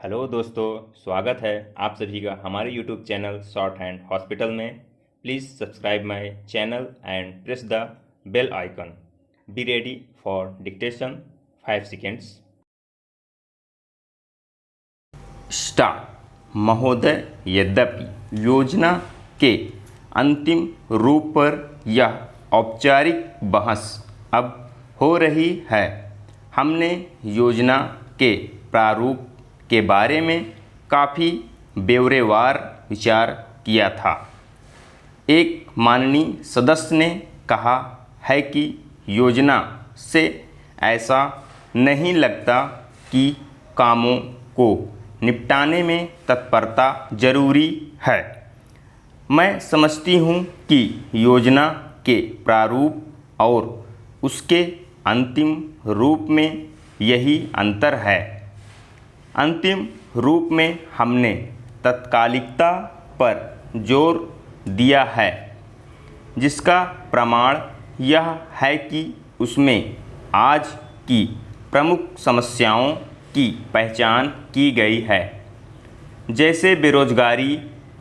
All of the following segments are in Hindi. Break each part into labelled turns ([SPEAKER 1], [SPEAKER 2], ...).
[SPEAKER 1] हेलो दोस्तों, स्वागत है आप सभी का हमारे YouTube channel short hand hospital में। Please subscribe my channel and press the bell icon. Be ready for dictation 5 seconds. Start. महोदय, यद्यपि योजना के अंतिम रूप पर यह औपचारिक बहस अब हो रही है, हमने योजना के प्रारूप के बारे में काफ़ी ब्यौरेवार विचार किया था। एक माननीय सदस्य ने कहा है कि योजना से ऐसा नहीं लगता कि कामों को निपटाने में तत्परता जरूरी है। मैं समझती हूँ कि योजना के प्रारूप और उसके अंतिम रूप में यही अंतर है। अंतिम रूप में हमने तत्कालिकता पर जोर दिया है, जिसका प्रमाण यह है कि उसमें आज की प्रमुख समस्याओं की पहचान की गई है, जैसे बेरोजगारी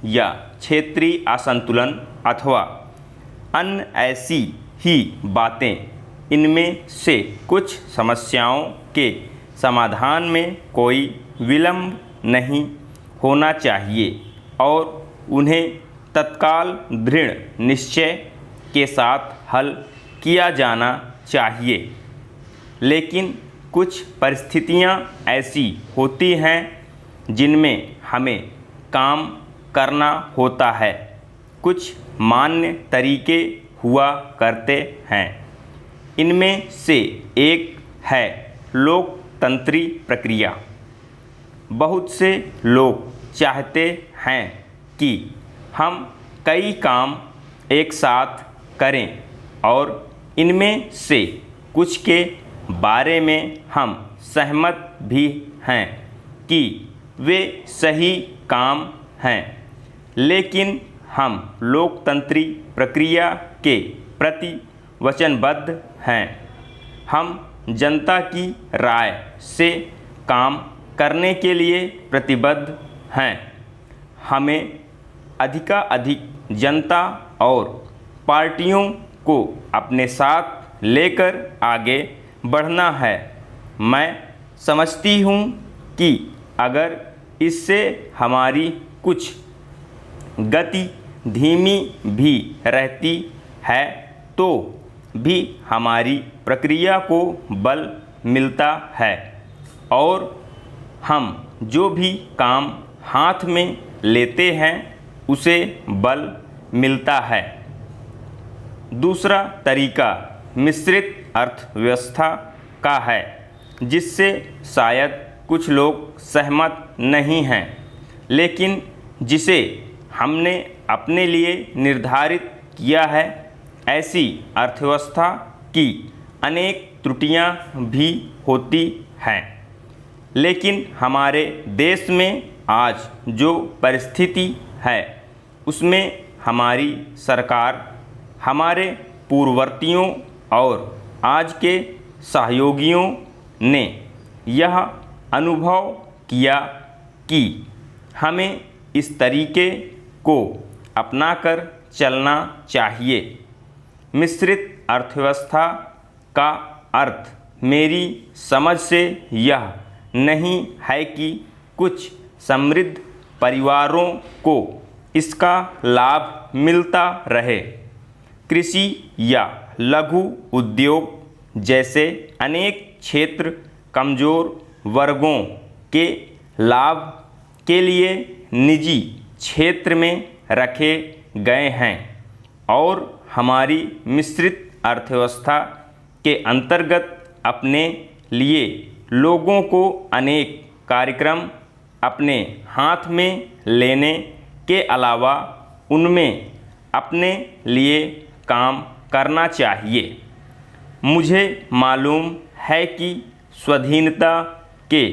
[SPEAKER 1] या क्षेत्रीय असंतुलन अथवा अन्य ऐसी ही बातें। इनमें से कुछ समस्याओं के समाधान में कोई विलंब नहीं होना चाहिए और उन्हें तत्काल दृढ़ निश्चय के साथ हल किया जाना चाहिए। लेकिन कुछ परिस्थितियां ऐसी होती हैं जिनमें हमें काम करना होता है। कुछ मान्य तरीके हुआ करते हैं। इनमें से एक है लोकतंत्री प्रक्रिया। बहुत से लोग चाहते हैं कि हम कई काम एक साथ करें और इनमें से कुछ के बारे में हम सहमत भी हैं कि वे सही काम हैं, लेकिन हम लोकतंत्री प्रक्रिया के प्रति वचनबद्ध हैं। हम जनता की राय से काम करने के लिए प्रतिबद्ध हैं। हमें अधिकाधिक जनता और पार्टियों को अपने साथ लेकर आगे बढ़ना है। मैं समझती हूँ कि अगर इससे हमारी कुछ गति धीमी भी रहती है तो भी हमारी प्रक्रिया को बल मिलता है और हम जो भी काम हाथ में लेते हैं उसे बल मिलता है। दूसरा तरीका मिश्रित अर्थव्यवस्था का है, जिससे शायद कुछ लोग सहमत नहीं हैं, लेकिन जिसे हमने अपने लिए निर्धारित किया है। ऐसी अर्थव्यवस्था की अनेक त्रुटियां भी होती हैं, लेकिन हमारे देश में आज जो परिस्थिति है उसमें हमारी सरकार, हमारे पूर्ववर्तियों और आज के सहयोगियों ने यह अनुभव किया कि हमें इस तरीके को अपनाकर चलना चाहिए। मिश्रित अर्थव्यवस्था का अर्थ मेरी समझ से यह नहीं है कि कुछ समृद्ध परिवारों को इसका लाभ मिलता रहे। कृषि या लघु उद्योग जैसे अनेक क्षेत्र कमज़ोर वर्गों के लाभ के लिए निजी क्षेत्र में रखे गए हैं और हमारी मिश्रित अर्थव्यवस्था के अंतर्गत अपने लिए लोगों को अनेक कार्यक्रम अपने हाथ में लेने के अलावा उनमें अपने लिए काम करना चाहिए। मुझे मालूम है कि स्वाधीनता के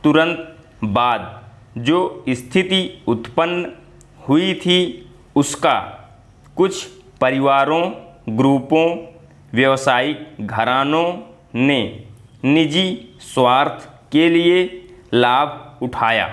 [SPEAKER 1] तुरंत बाद जो स्थिति उत्पन्न हुई थी उसका कुछ परिवारों, ग्रुपों, व्यावसायिक घरानों ने निजी स्वार्थ के लिए लाभ उठाया।